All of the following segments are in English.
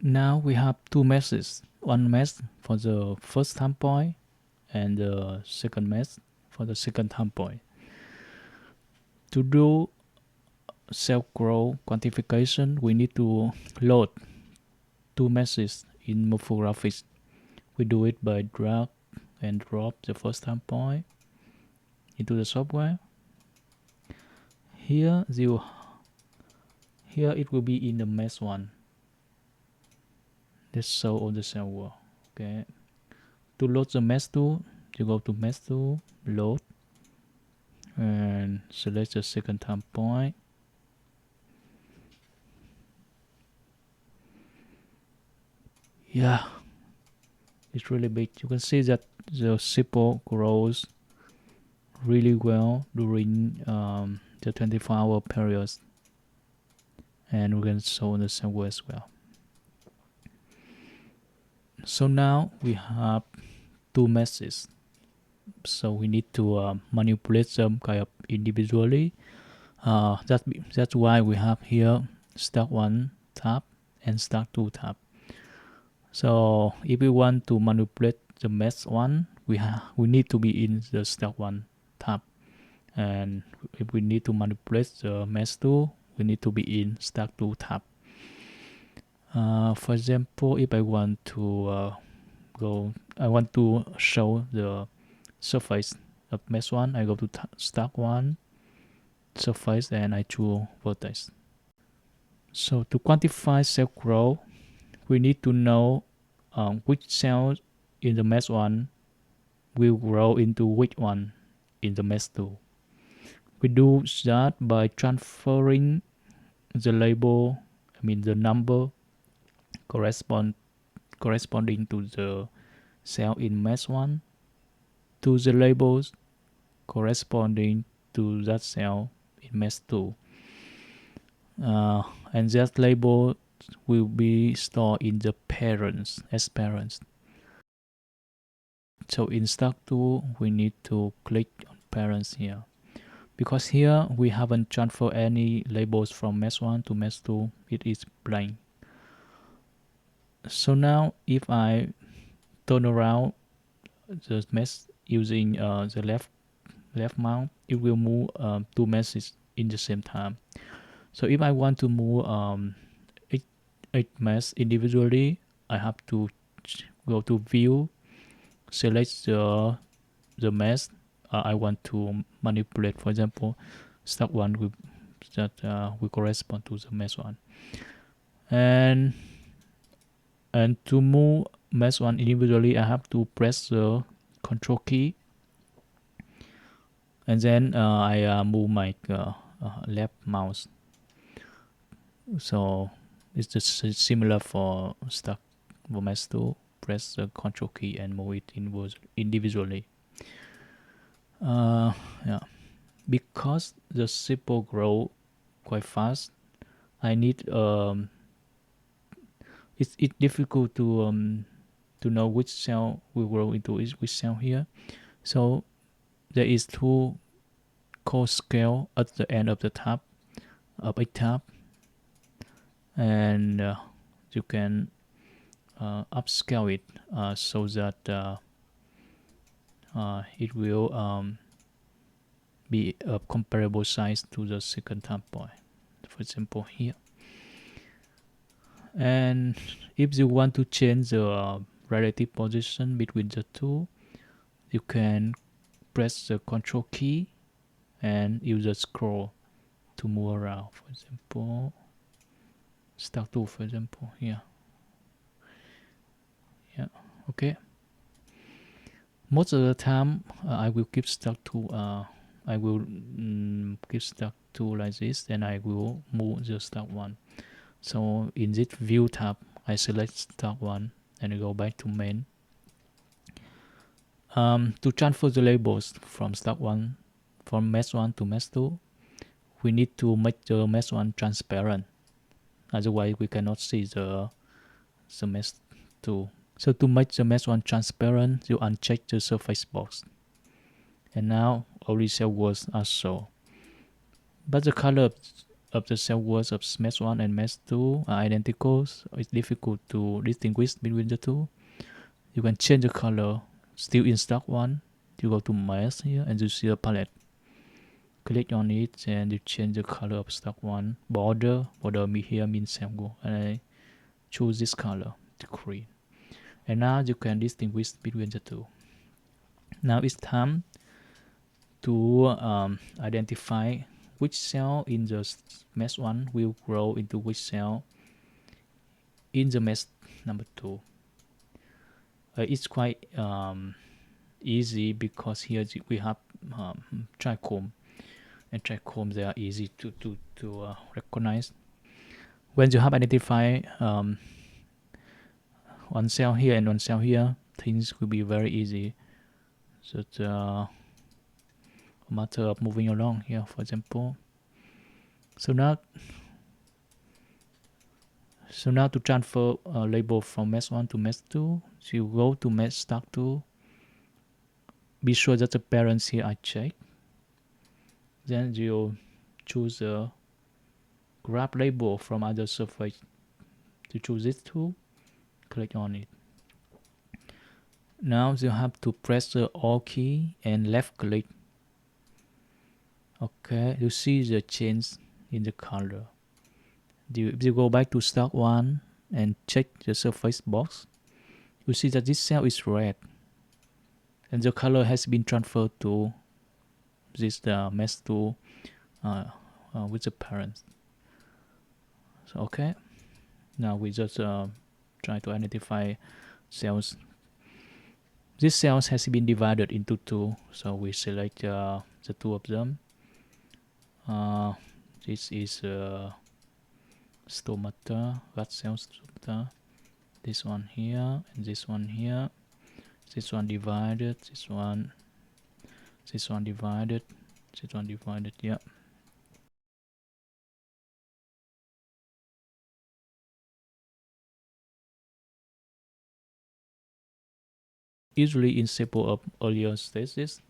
Now we have two meshes. One mesh for the first time point and the second mesh for the second time point. To do self-growth quantification, we need to load two meshes in MorphoGraphX. We do it by drag and drop the first time point into the software. Here it will be in the mesh one. Let's show on the server. Okay. To load the mesh tool, you go to mesh tool, load, and select the second time point. Yeah, it's really big. You can see that the SIPO grows really well during the 24-hour periods, and we can show on the server as well. So now we have two meshes, so we need to manipulate them kind of individually. That's why we have here stack 1 tab and stack 2 tab. So if we want to manipulate the mesh 1, we need to be in the stack 1 tab, and if we need to manipulate the mesh 2, we need to be in stack 2 tab. For example, if I want to show the surface of mesh 1, I go to stack 1, surface, and I choose vertex. So to quantify cell growth, we need to know which cell in the mesh 1 will grow into which one in the mesh 2. We do that by transferring the label, the number corresponding to the cell in mesh 1 to the labels corresponding to that cell in mesh 2. And that label will be stored in the parents as parents. So in stack 2, we need to click on parents here. Because here we haven't transferred any labels from mesh 1 to mesh 2, it is blank. So now if I turn around the mesh using the left mouse, it will move two meshes in the same time. So if I want to move each mesh individually, I have to go to view, select the mesh I want to manipulate. For example, stack 1 will correspond to the mesh 1, and to move mesh 1 individually, I have to press the control key, and then I move my left mouse. So it's just similar for stack mesh 2. Press the control key and move it individually. Yeah, because the SIPO grow quite fast, I need it's difficult to know which cell will grow into which cell here. So there is two code scale at the end of the tab of a tab, and you can upscale it so that it will be a comparable size to the second tab point, for example here. And if you want to change the relative position between the two, you can press the control key and use the scroll to move around. For example, stack 2, for example here. Yeah, okay. Most of the time I will keep stack 2 I will keep stack 2 like this, then I will move the stack 1. So in this view tab, I select stack 1 and I go back to main. To transfer the labels from stack 1, from mesh 1 to mesh 2, we need to make the mesh 1 transparent. Otherwise, we cannot see the mesh 2. So to make the mesh 1 transparent, you uncheck the surface box. And now only cell words are shown. But the color of the cell words of mesh 1 and mesh 2 are identical, so it's difficult to distinguish between the two. You can change the color. Still in stock 1, you go to mesh here and you see a palette. Click on it and you change the color of stock 1. Border here means sample, and I choose this color, the green. And now you can distinguish between the two. Now it's time to identify which cell in the mesh 1 will grow into which cell in the mesh number 2. It's quite easy because here we have trichome, and trichomes, they are easy to recognize. When you have identified one cell here and one cell here, things will be very easy. So it's a matter of moving along here, for example. So now to transfer a label from mesh 1 to mesh 2, so you go to mesh start 2. Be sure that the parents here are checked. Then you choose a grab label from other surface. To choose this tool, click on it. Now you have to press the Alt key and left click. Okay, you see the change in the color. If you go back to stock 1 and check the surface box, you see that this cell is red, and the color has been transferred to this mesh 2 with the parent. So okay, now we just try to identify cells. This cells has been divided into two, so we select the two of them. This is stomata, gut cell stomata. This one here and this one here. This one divided. This one divided. This one divided. Yeah. Usually in sample of earlier stages,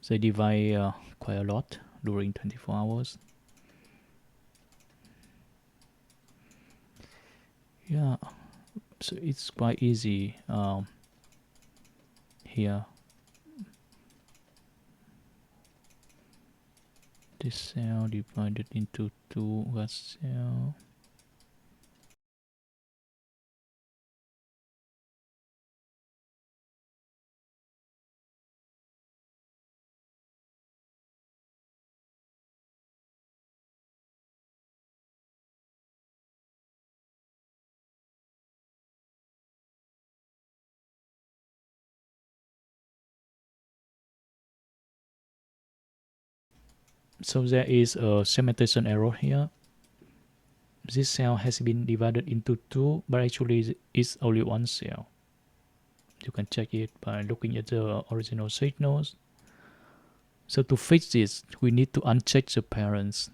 they divide quite a lot during 24 hours. Yeah, so it's quite easy here. This cell divided into two gut cell. So there is a segmentation error here. This cell has been divided into two, but actually it's only one cell. You can check it by looking at the original signals. So to fix this, we need to uncheck the parents.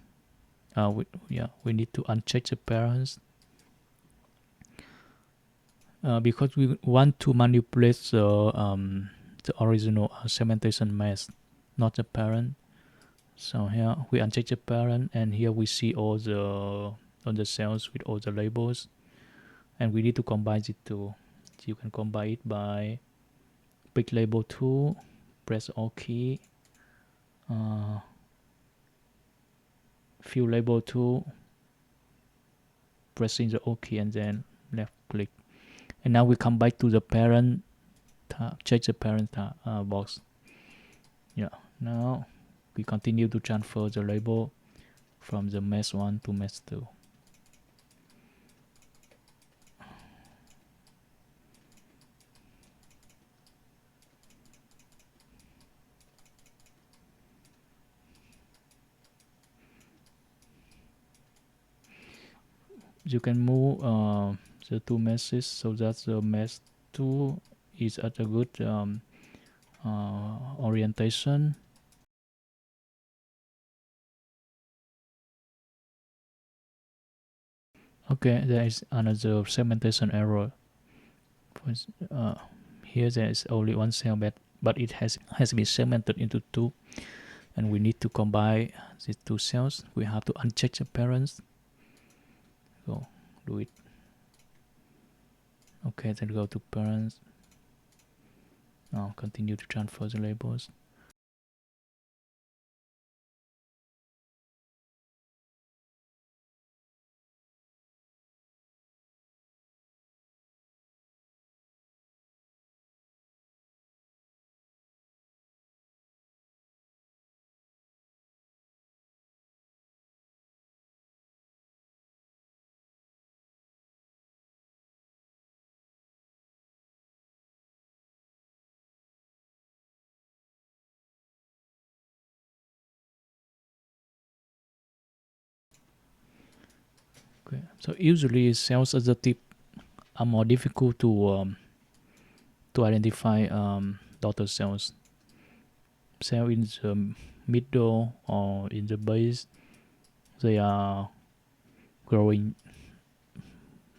We need to uncheck the parents because we want to manipulate the original segmentation mesh, not the parent. So here we uncheck the parent, and here we see all the cells with all the labels, and we need to combine it too. You can combine it by pick label tool, press Alt key, fill label tool, pressing the Alt key, and then left click. And now we come back to the parent tab, check the parent tab, box. Yeah, now we continue to transfer the label from the mesh 1 to mesh 2. You can move the two meshes so that the mesh 2 is at a good orientation. Okay, there is another segmentation error. Here there is only one cell, but it has been segmented into two. and we need to combine these two cells. We have to uncheck the parents. So do it. Okay, then go to parents. Now continue to transfer the labels. Okay, so usually cells as a tip are more difficult to identify daughter cells. Cell in the middle or in the base, they are growing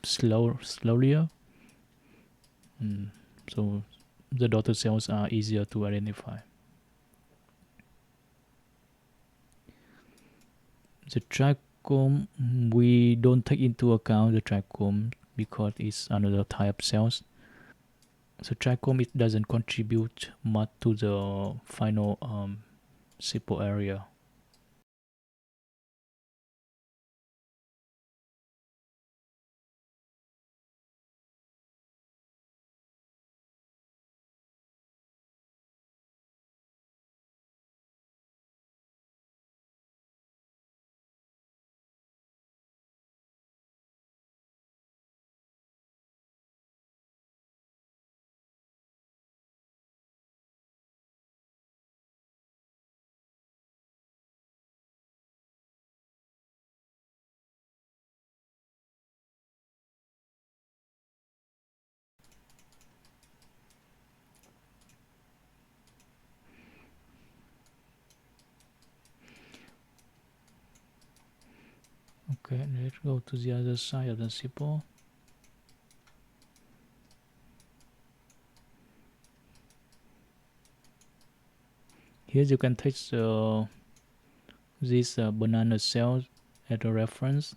slowly. So the daughter cells are easier to identify. The trichome, we don't take into account the trichome because it's another type of cells. So trichome, it doesn't contribute much to the final sepal area. Okay, let's go to the other side of the sepal. Here you can take this banana cell as a reference.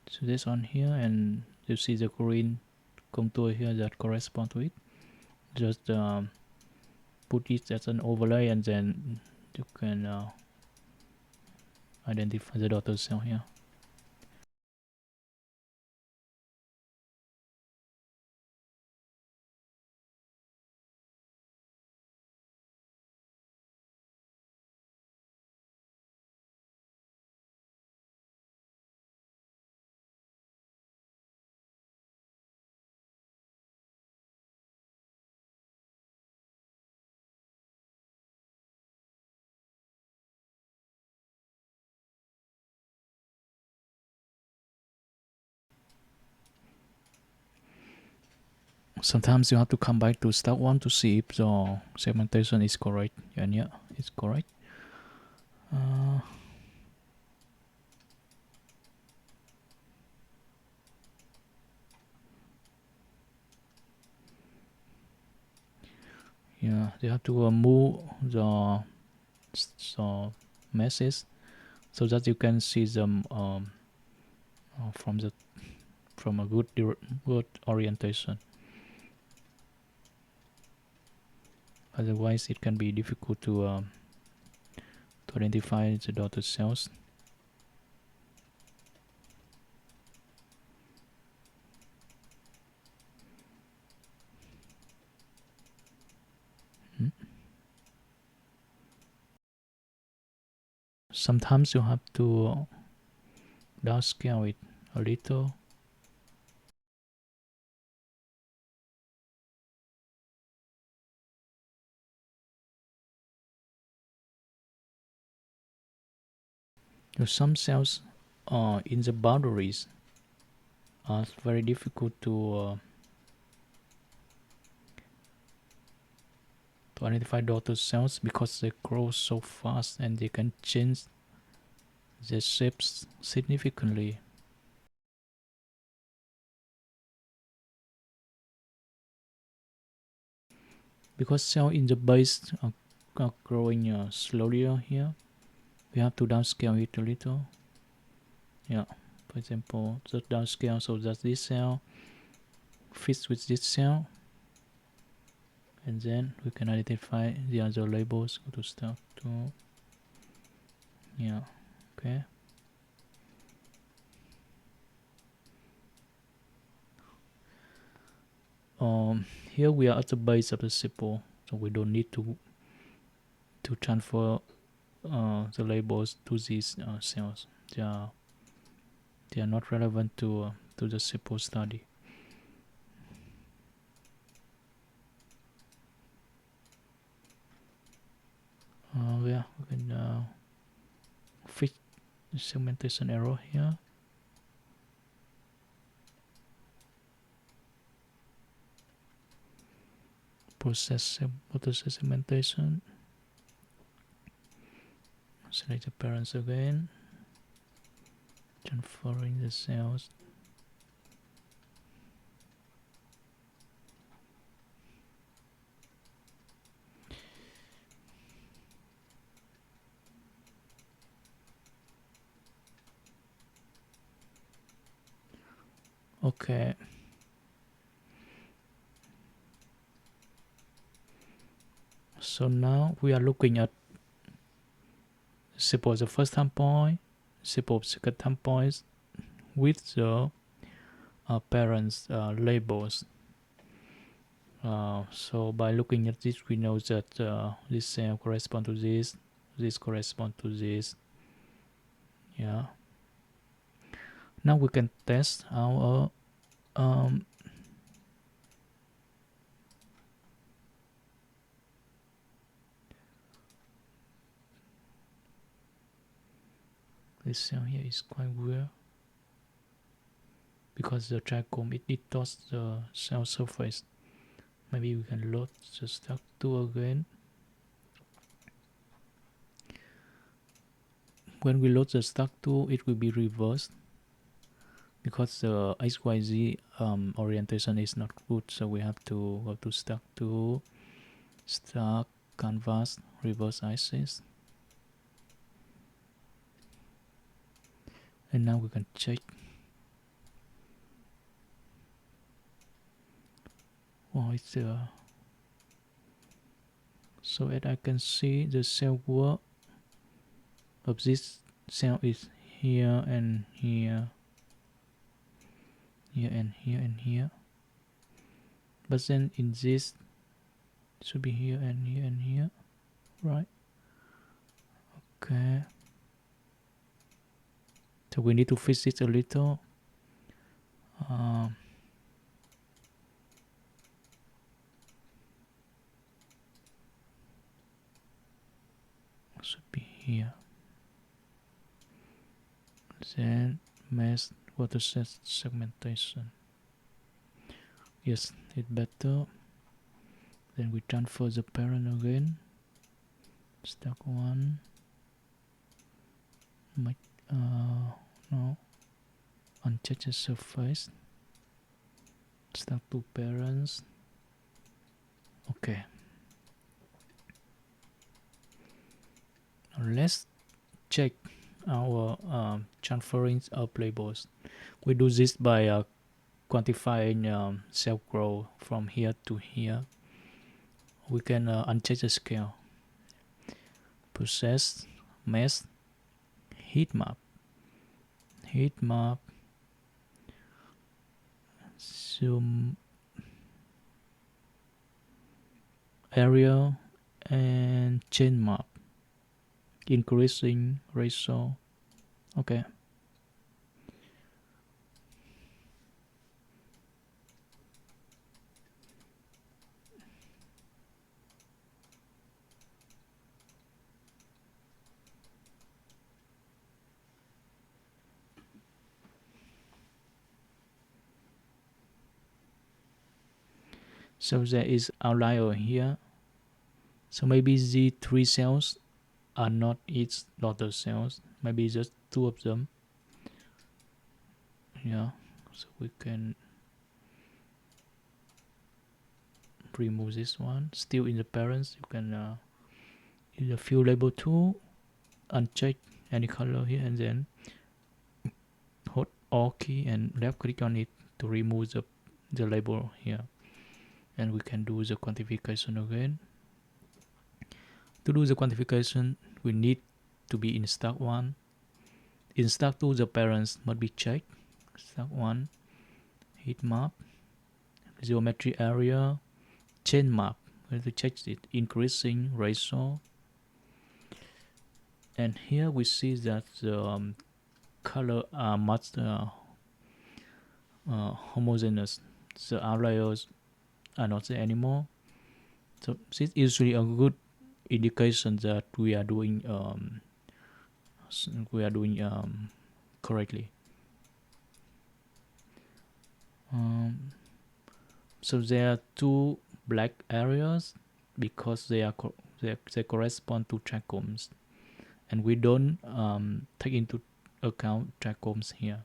So this on here, and you see the green contour here that correspond to it. Just put it as an overlay, and then you can identify the daughter cell here. Sometimes you have to come back to step one to see if the segmentation is correct, and yeah, it's correct. Yeah, you have to move the meshes so that you can see them from a good orientation. Otherwise, it can be difficult to identify the daughter cells. Sometimes you have to downscale it a little. Some cells in the boundaries are very difficult to identify daughter cells because they grow so fast and they can change their shapes significantly. Because cells in the base growing slowly here. We have to downscale it a little. Yeah, for example, just downscale so that this cell fits with this cell, and then we can identify the other labels. Go to start to, yeah, okay. Here we are at the base of the sepal, so we don't need to transfer the labels to these cells. They are not relevant to the sepal study. Yeah, we can fix the segmentation error here. Process segmentation. Select the parents again. Transferring the cells. Okay. So now we are looking at suppose the first time point, suppose second time points with the parents labels. So by looking at this, we know that this cell correspond to this correspond to this. Yeah. Now we can test our this cell here is quite weird because the trichome it distorts the cell surface. Maybe we can load the stack 2 again. When we load the stack 2, it will be reversed because the XYZ orientation is not good. So we have to go to stack 2, stack, canvas, reverse axis. And now we can check. Oh, it's so as I can see the cell work of this cell is here and here, here and here and here. But then in this it should be here and here and here, right? Okay. So we need to fix it a little. Should be here. Then mesh water segmentation. Yes, it's better. Then we transfer the parent again. Stack 1. Make no. Uncheck the surface. Stack 2 parents. Okay. Now let's check our transferring of labels. We do this by quantifying cell growth from here to here. We can uncheck the scale. Process, mesh, heat map, zoom, area, and chain map. Increasing ratio. Okay. So there is outlier here. So maybe the 3 cells are not its daughter cells. Maybe just 2 of them. Yeah. So we can remove this one. Still in the parents, you can use the fill label tool, uncheck any color here, and then hold Alt key and left click on it to remove the label here. And we can do the quantification again. To do the quantification, we need to be in stack 1. In stack 2, the parents must be checked. Stack 1, heat map, geometry area, chain map. We have to check it, increasing ratio. And here we see that the color are much homogeneous. The outliers are not there anymore. So this is usually a good indication that we are doing correctly. So there are 2 black areas because they correspond to trichomes, and we don't take into account trichomes here.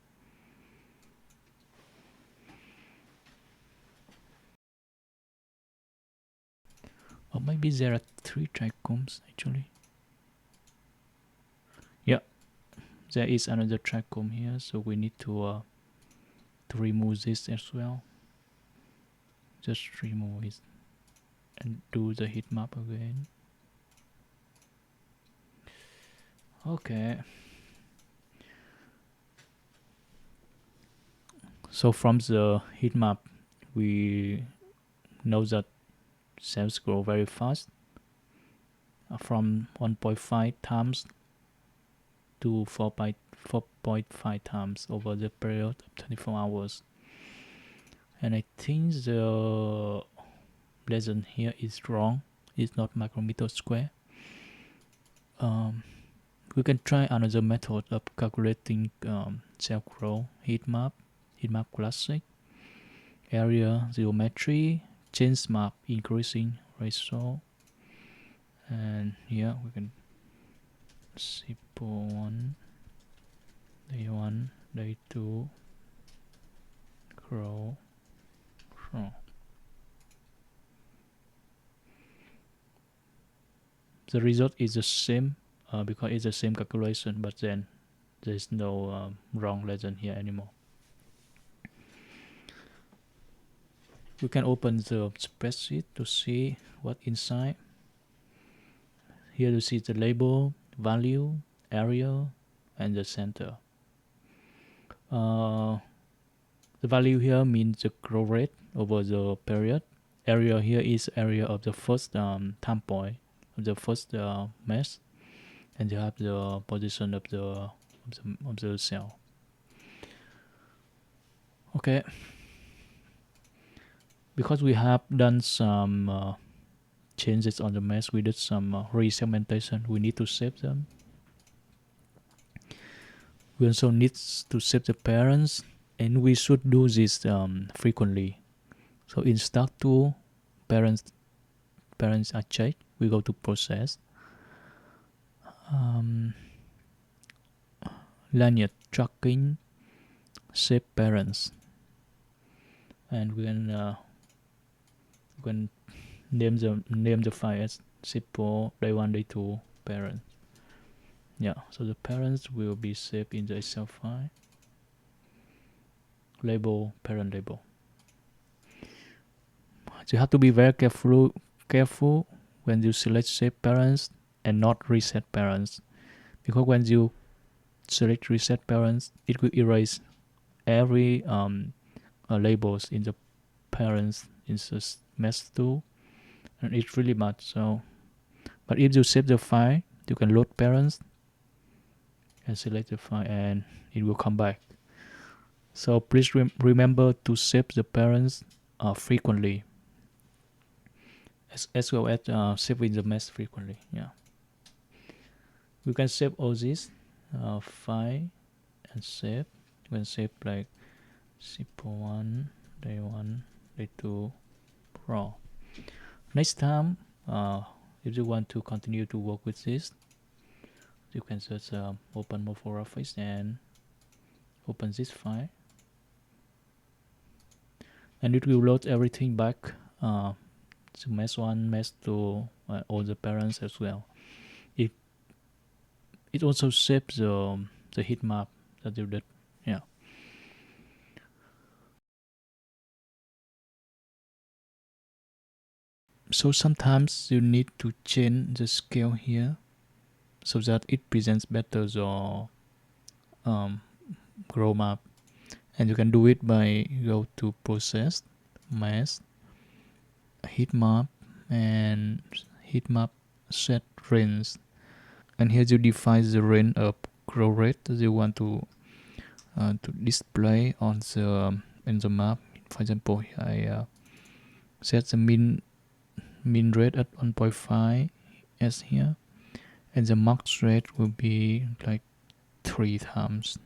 Or maybe there are 3 trichomes actually. Yeah, there is another trichome here, so we need to remove this as well. Just remove it and do the heat map again. Okay. So from the heat map, we know that cells grow very fast, from 1.5 times to 4.5 times over the period of 24 hours. And I think the legend here is wrong. It's not micrometer square. We can try another method of calculating cell growth: heat map classic, area, geometry, change map, increasing ratio. And here we can simple 1, day 1, day 2, grow. The result is the same because it's the same calculation, but then there's no wrong legend here anymore. We can open the spreadsheet to see what inside. Here you see the label, value, area, and the center. The value here means the growth rate over the period. Area here is area of the first time point of the first mesh, and you have the position of the cell. Okay. Because we have done some changes on the mesh, we did some re-segmentation. We need to save them. We also need to save the parents, and we should do this frequently. So in stack 2, parents are checked. We go to process, linear tracking, save parents, and we can name the file as simple day 1, day 2 parent. Yeah, so the parents will be saved in the Excel file. Label, parent label. So you have to be very careful when you select save parents and not reset parents, because when you select reset parents, it will erase every labels in the parents in the mesh tool, and it's really bad. So, but if you save the file, you can load parents and select the file, and it will come back. So please remember to save the parents frequently, as well as saving the mesh frequently. Yeah, we can save all this file and save. You can save like simple 1, day 1, day 2, raw. Next time, if you want to continue to work with this, you can just open MorphoGraphX and open this file, and it will load everything back to mesh 1, mesh 2, all the parents as well. it also saves the heat map that you did. Yeah. So sometimes you need to change the scale here so that it presents better the um, grow map, and you can do it by go to process, mask, heat map, and heat map set range, and here you define the range of grow rate that you want to display on the in the map. For example, I set the mean rate at 1.5 as here, and the max rate will be like 3 times.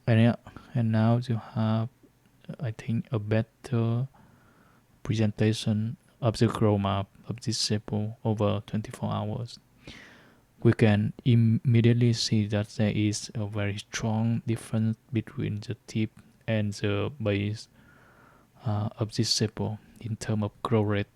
And yeah, and now you have, I think, a better presentation of the grow map of this sample over 24 hours. We can immediately see that there is a very strong difference between the tip and the base of this sample in terms of grow rate.